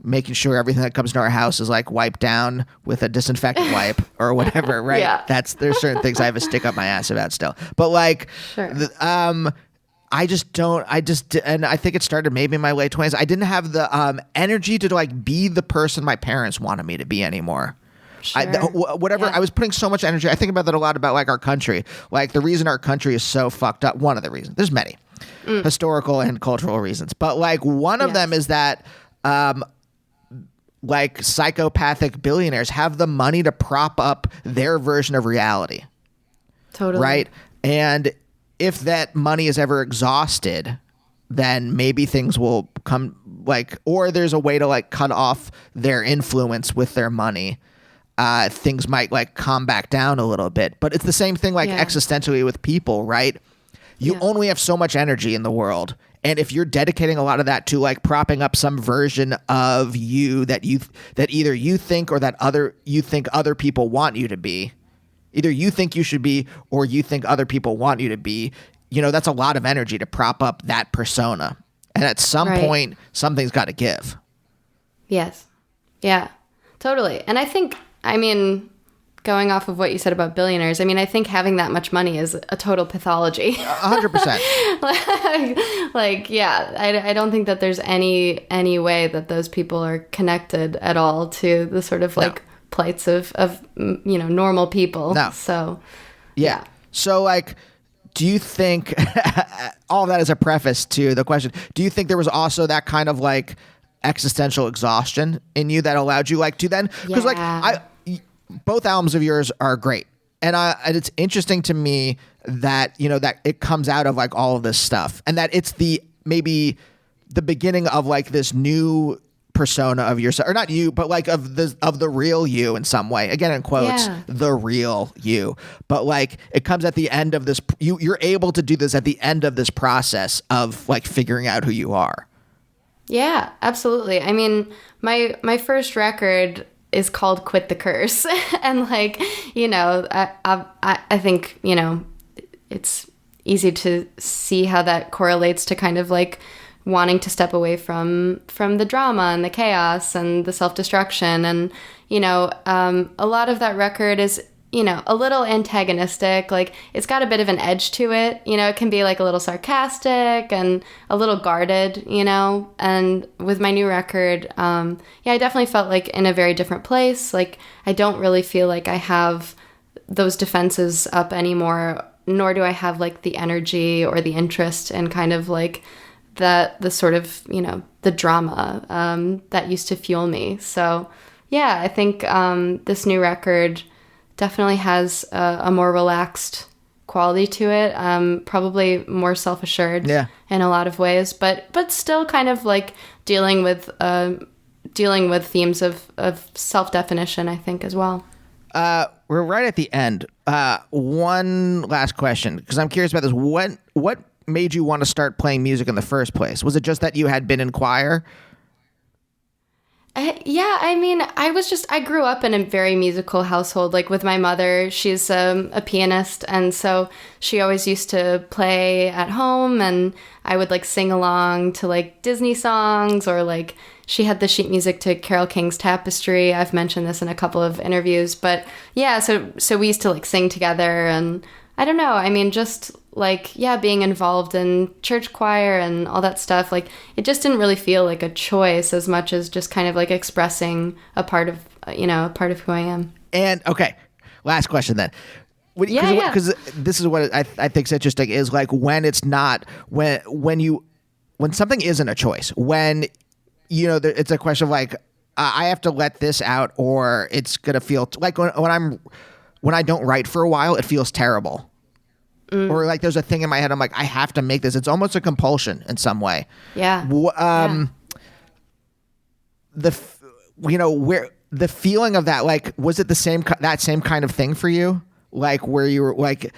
S1: making sure everything that comes to our house is like wiped down with a disinfectant wipe or whatever. Right?
S2: Yeah.
S1: There's certain things I have a stick up my ass about still, but like,
S2: sure.
S1: And I think it started maybe in my late 20s. I didn't have the energy to like be the person my parents wanted me to be anymore.
S2: Sure.
S1: I was putting so much energy. I think about that a lot about like our country. Like the reason our country is so fucked up, one of the reasons, there's many historical and cultural reasons, but like one of them is that like psychopathic billionaires have the money to prop up their version of reality.
S2: Totally.
S1: Right? And if that money is ever exhausted, then maybe things will come like, or there's a way to like cut off their influence with their money. Things might like calm back down a little bit, but it's the same thing like existentially with people, right? You only have so much energy in the world. And if you're dedicating a lot of that to like propping up some version of you that either you think or that you think other people want you to be, either you think you should be or you think other people want you to be, that's a lot of energy to prop up that persona. And at some point, something's got to give.
S2: Yes. Yeah, totally. And I think, going off of what you said about billionaires, I think having that much money is a total pathology.
S1: 100%.
S2: I don't think that there's any way that those people are connected at all to the sort of like plights of normal people.
S1: No.
S2: So
S1: So like, do you think all of that as a preface to the question, do you think there was also that kind of like existential exhaustion in you that allowed you like to then, because both albums of yours are great, and it's interesting to me that that it comes out of like all of this stuff, and that it's maybe the beginning of like this new persona of yourself, or not you, but like of the real you in some way, again in quotes, the real you, but like it comes at the end of this, you're able to do this at the end of this process of like figuring out who you are.
S2: Yeah, absolutely. My first record is called Quit the Curse. And like, I think, it's easy to see how that correlates to kind of like wanting to step away from the drama and the chaos and the self-destruction. And, a lot of that record is, a little antagonistic. Like it's got a bit of an edge to it. It can be like a little sarcastic and a little guarded, and with my new record, I definitely felt like in a very different place. Like I don't really feel like I have those defenses up anymore, nor do I have like the energy or the interest in kind of like the sort of, the drama, that used to fuel me. So yeah, I think, this new record definitely has a more relaxed quality to it, probably more self-assured in a lot of ways, but still kind of like dealing with themes of self-definition, I think, as well.
S1: We're right at the end. One last question, because I'm curious about this. What made you want to start playing music in the first place? Was it just that you had been in choir?
S2: Yeah, I mean, I grew up in a very musical household. Like with my mother, she's a pianist, and so she always used to play at home, and I would like sing along to like Disney songs, or like she had the sheet music to Carole King's Tapestry. I've mentioned this in a couple of interviews, but yeah, so we used to like sing together, and I don't know. I mean, just like, yeah, being involved in church choir and all that stuff, like it just didn't really feel like a choice as much as just kind of like expressing a part of, a part of who I am.
S1: And okay, last question then. Because this is what I think is interesting is like when it's not, when something isn't a choice, when, it's a question of like, I have to let this out or it's going to feel like when I don't write for a while, it feels terrible. Or like there's a thing in my head, I'm like, I have to make this. It's almost a compulsion in some way.
S2: Yeah.
S1: Where the feeling of that, like, was it that same kind of thing for you? Like where you were like,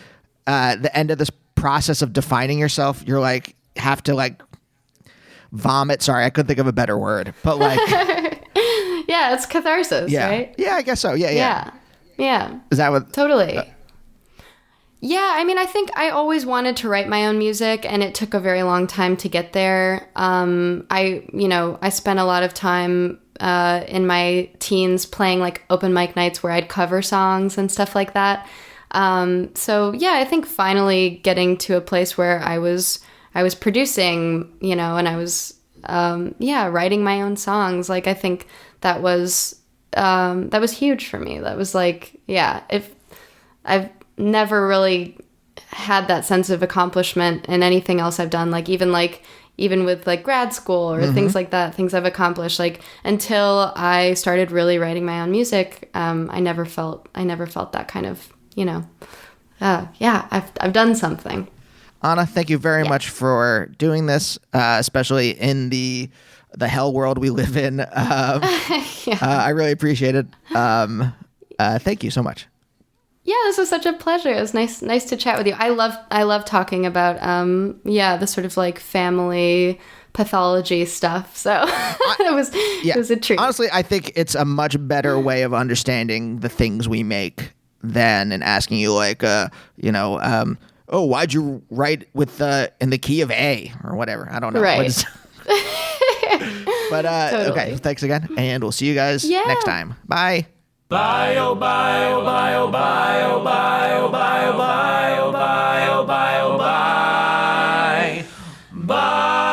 S1: the end of this process of defining yourself, you're like, have to like vomit. Sorry, I couldn't think of a better word, but like,
S2: yeah, it's catharsis, right?
S1: Yeah, I guess so. Yeah. Is that what?
S2: Totally. Yeah, I mean, I think I always wanted to write my own music, and it took a very long time to get there. I spent a lot of time in my teens playing like open mic nights where I'd cover songs and stuff like that. So yeah, I think finally getting to a place where I was producing, and I was writing my own songs. Like I think that was huge for me. That was like, if I've never really had that sense of accomplishment in anything else I've done, like even with like grad school or things like that, things I've accomplished, like until I started really writing my own music, I never felt that kind of, I've done something.
S1: Anna, thank you very much for doing this, especially in the hell world we live in. I really appreciate it. Thank you so much.
S2: Yeah, this was such a pleasure. It was nice to chat with you. I love talking about the sort of like family pathology stuff. So it was a treat.
S1: Honestly, I think it's a much better way of understanding the things we make than in asking you like why'd you write with in the key of A or whatever. I don't know.
S2: Right.
S1: But
S2: totally.
S1: Okay, thanks again, and we'll see you guys next time. Bye.
S3: Bye, oh, bye, oh, bye, oh, bye, oh, bye, oh, bye, oh, bye, oh, bye, oh, bye, oh, bye. Bye.